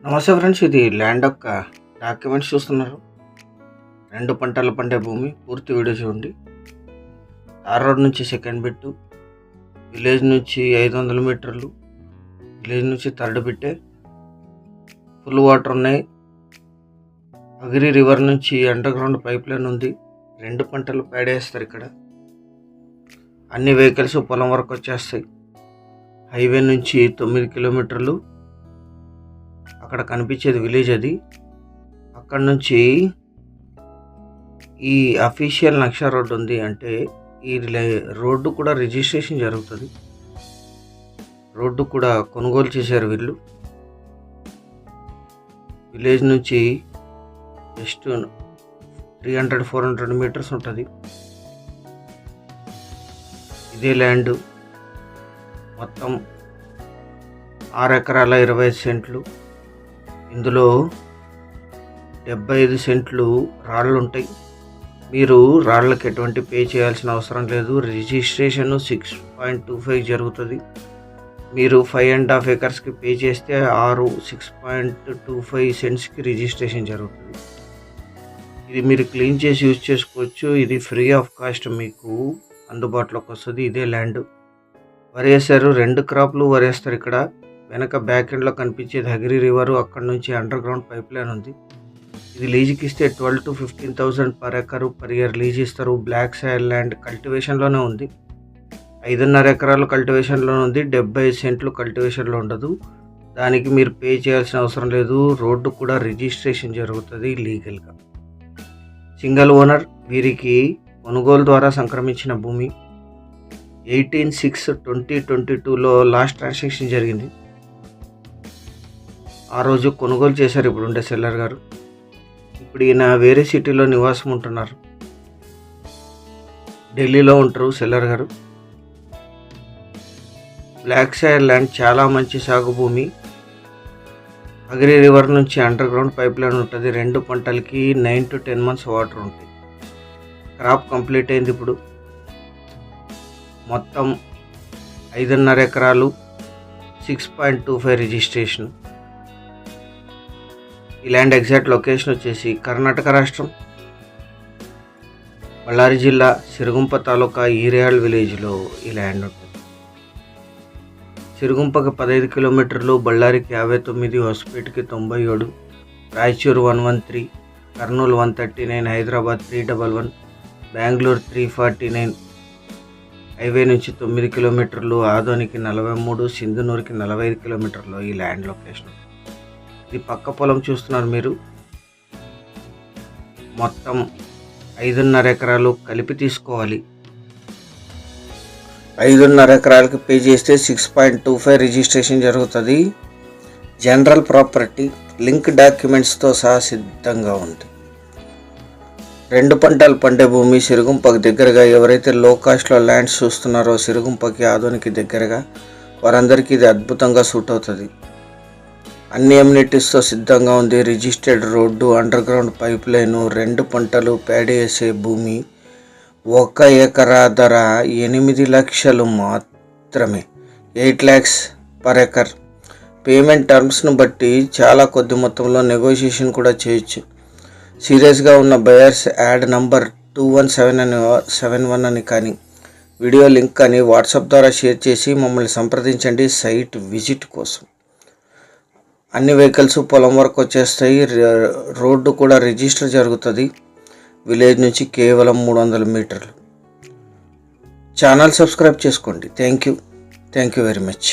నమస్తే ఫ్రెండ్స్, ఇది ల్యాండ్ యొక్క డాక్యుమెంట్స్ చూస్తున్నారు. 2 పంటలు పండే భూమి. పూర్తి వీడియో చూడండి. తార్ రోడ్ నుంచి సెకండ్ బిట్టు, విలేజ్ నుంచి 500 మీటర్లు, విలేజ్ నుంచి థర్డ్ బిట్టే. ఫుల్ వాటర్ ఉన్నాయి. అగిరి రివర్ నుంచి అండర్ గ్రౌండ్ పైప్ లైన్ ఉంది. 2 పంటలు పేడేస్తారు ఇక్కడ. అన్ని వెహికల్స్ పొలం వరకు వచ్చేస్తాయి. హైవే నుంచి 9 కిలోమీటర్లు. అక్కడ కనిపించేది విలేజ్. అది అక్కడ నుంచి ఈ అఫీషియల్ నక్షా రోడ్డు ఉంది. అంటే ఈ రోడ్డు కూడా రిజిస్ట్రేషన్ జరుగుతుంది. రోడ్డు కూడా కొనుగోలు చేశారు వీళ్ళు. విలేజ్ నుంచి జస్ట్ 300-400 మీటర్స్ ఉంటుంది. ఇదే ల్యాండ్ మొత్తం 6 ఎకరాల 25 సెంట్లు. ఇందులో 75 సెంట్లు రాళ్ళు ఉంటాయి. మీరు రాళ్ళకి ఎటువంటి పే చేయాల్సిన అవసరం లేదు. రిజిస్ట్రేషన్ 6.25 జరుగుతుంది. మీరు 5.5 ఎకర్స్కి పే చేస్తే 6.25 సెంట్స్కి రిజిస్ట్రేషన్ జరుగుతుంది. ఇది మీరు క్లీన్ చేసి యూజ్ చేసుకోవచ్చు. ఇది ఫ్రీ ఆఫ్ కాస్ట్ మీకు అందుబాటులోకి వస్తుంది. ఇదే ల్యాండ్. వరి వేస్తారు. 2 క్రాప్లు వరి వేస్తారు ఇక్కడ. వెనక బ్యాక్ ఎండ్లో కనిపించేది అగిరి రివరు. అక్కడ నుంచి అండర్ గ్రౌండ్ పైప్ లైన్ ఉంది. ఇది లీజుకి ఇస్తే 12,000 to 15,000 per acre per year lease ఇస్తారు. బ్లాక్ సాయిల్ ల్యాండ్ కల్టివేషన్లోనే ఉంది. 5.5 ఎకరాలు కల్టివేషన్లో ఉంది. 75 సెంట్లు కల్టివేషన్లో ఉండదు. దానికి మీరు పే చేయాల్సిన అవసరం లేదు. రోడ్డు కూడా రిజిస్ట్రేషన్ జరుగుతుంది లీగల్గా. Single owner. వీరికి కొనుగోలు ద్వారా సంక్రమించిన భూమి. 18/6/2022లో లాస్ట్ ట్రాన్సాక్షన్ జరిగింది. ఆ రోజు కొనుగోలు చేశారు ఇప్పుడు ఉండే సెల్లర్ గారు. ఇప్పుడు ఈయన వేరే సిటీలో నివాసం ఉంటున్నారు. ఢిల్లీలో ఉంటారు సెల్లర్ గారు. బ్లాక్ సాయిల్ ల్యాండ్, చాలా మంచి సాగు భూమి. అగిరి రివర్ నుంచి అండర్ గ్రౌండ్ పైప్ లైన్ ఉంటుంది. 2 పంటలకి 9 to 10 months వాటర్ ఉంటాయి. క్రాప్ కంప్లీట్ అయింది. ఇప్పుడు మొత్తం 5.5 ఎకరాలు, 6.25 రిజిస్ట్రేషన్. ఈ ల్యాండ్ ఎగ్జాక్ట్ లొకేషన్ వచ్చేసి కర్ణాటక రాష్ట్రం, బళ్ళారి జిల్లా, సిరుగుంప తాలూకా ఈరేయాల్ విలేజ్లో ఈ ల్యాండ్ ఉంటుంది. సిరుగుంపకి 15 కిలోమీటర్లు, బళ్ళారికి 59, హొసపేటకి 97, రాయచూరు 113, కర్నూలు 139, హైదరాబాద్ 311, బెంగళూరు 349. హైవే నుంచి 9 కిలోమీటర్లు, ఆదోనికి 43, సింధునూరుకి 45 కిలోమీటర్లు ఈ ల్యాండ్ లొకేషన్. ఇది పక్క పొలం చూస్తున్నారు మీరు. మొత్తం 5.5 ఎకరాలు కలిపి తీసుకోవాలి. 5.5 ఎకరాలకి పే చేస్తే 6.25 రిజిస్ట్రేషన్ జరుగుతుంది. జనరల్ ప్రాపర్టీ లింక్ డాక్యుమెంట్స్తో సహా సిద్ధంగా ఉంది. 2 పంటలు పండే భూమి. సిరుగుంపకి దగ్గరగా ఎవరైతే లో కాస్ట్లో ల్యాండ్స్ చూస్తున్నారో, సిరుగుంపకి ఆదోనికి దగ్గరగా, వారందరికీ ఇది అద్భుతంగా సూట్ అవుతుంది. అన్ని ఎమ్యూనిటీస్తో సిద్ధంగా ఉంది. Registered road, under ground pipe line, 2 పంటలు పేడీ వేసే భూమి. 1 ఎకరా ధర 8 లక్షలు మాత్రమే. 8 lakhs పర్ ఎకర్. పేమెంట్ టర్మ్స్ను బట్టి చాలా కొద్ది మొత్తంలో నెగోషియేషన్ కూడా చేయొచ్చు. సీరియస్గా ఉన్న బయర్స్ యాడ్ నంబర్ 21771 అని కానీ, వీడియో లింక్ కానీ వాట్సాప్ ద్వారా షేర్ చేసి మమ్మల్ని సంప్రదించండి సైట్ విజిట్ కోసం. అన్ని వెహికల్స్ పొలం వరకు వచ్చేస్తాయి. రోడ్డు కూడా రిజిస్టర్ జరుగుతుంది. విలేజ్ నుంచి కేవలం 300 మీటర్లు. ఛానల్ సబ్స్క్రైబ్ చేసుకోండి. Thank you very much.